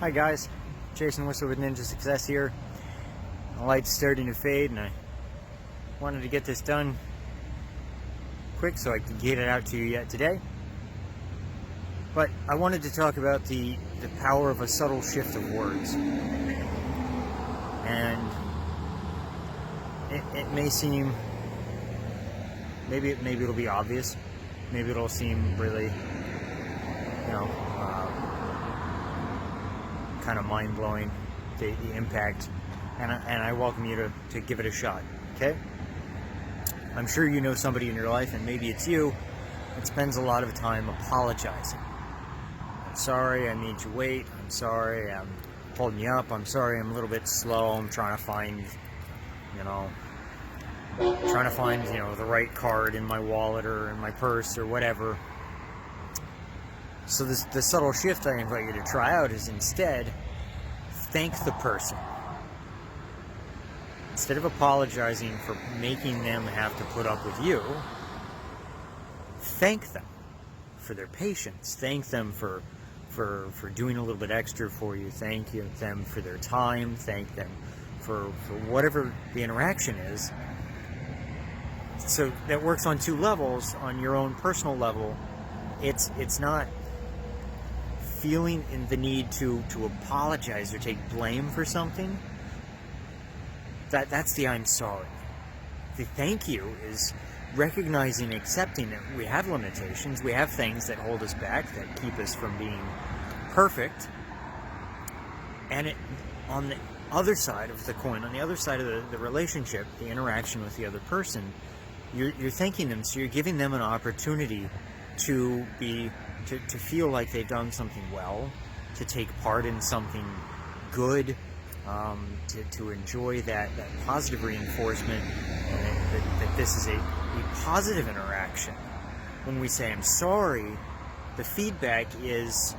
Hi guys, Jason Whistler with Ninja Success here. The light's starting to fade and I wanted to get this done quick so I could get it out to you yet today. But I wanted to talk about the power of a subtle shift of words. And it may seem, maybe it'll be obvious, maybe it'll seem really, kind of mind-blowing, the impact, and I welcome you to give it a shot, okay? I'm sure you know somebody in your life, and maybe it's you, that spends a lot of time apologizing. I'm sorry I made you wait, I'm sorry I'm holding you up, I'm sorry I'm a little bit slow, I'm trying to find, the right card in my wallet or in my purse or whatever. So the subtle shift I invite you to try out is instead, thank the person. Instead of apologizing for making them have to put up with you, thank them for their patience. Thank them for doing a little bit extra for you. Thank them for their time. Thank them for whatever the interaction is. So that works on two levels. On your own personal level, it's not feeling in the need to apologize or take blame for something. That's the I'm sorry. The thank you is recognizing and accepting that we have limitations, we have things that hold us back, that keep us from being perfect. And on the other side of the coin, on the other side of the relationship, the interaction with the other person, you're thanking them, so you're giving them an opportunity to feel like they've done something well, to take part in something good, to enjoy that positive reinforcement, that this is a positive interaction. When we say I'm sorry, the feedback is,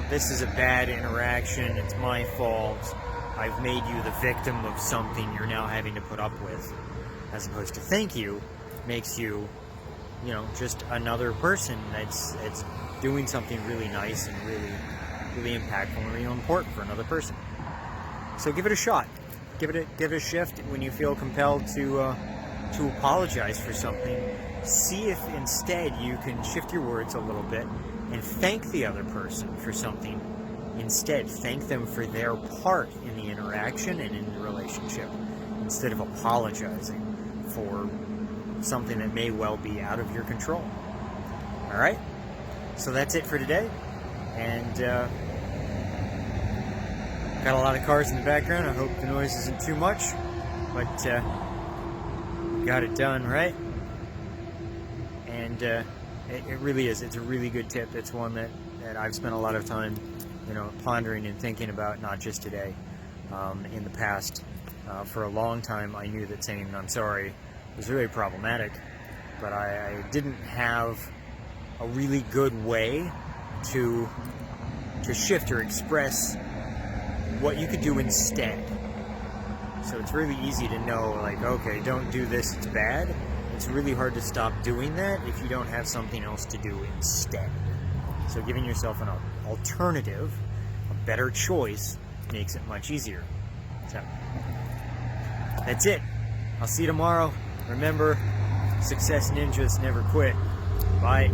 this is a bad interaction, it's my fault, I've made you the victim of something you're now having to put up with. As opposed to thank you makes you just another person that's doing something really nice and really impactful and really important for another person. So give it a shot. Give it a shift when you feel compelled to apologize for something. See if instead you can shift your words a little bit and thank the other person for something. Instead, thank them for their part in the interaction and in the relationship, instead of apologizing for something that may well be out of your control. All right? So that's it for today. And got a lot of cars in the background. I hope the noise isn't too much. But got it done, right? And it really is. It's a really good tip. It's one that I've spent a lot of time, pondering and thinking about, not just today. In the past, for a long time, I knew that saying I'm sorry was really problematic, but I didn't have a really good way to shift or express what you could do instead. So it's really easy to know, like, okay, don't do this, it's bad. It's really hard to stop doing that if you don't have something else to do instead. So giving yourself an alternative, a better choice, makes it much easier. So that's it. I'll see you tomorrow. Remember, success ninjas never quit. Bye.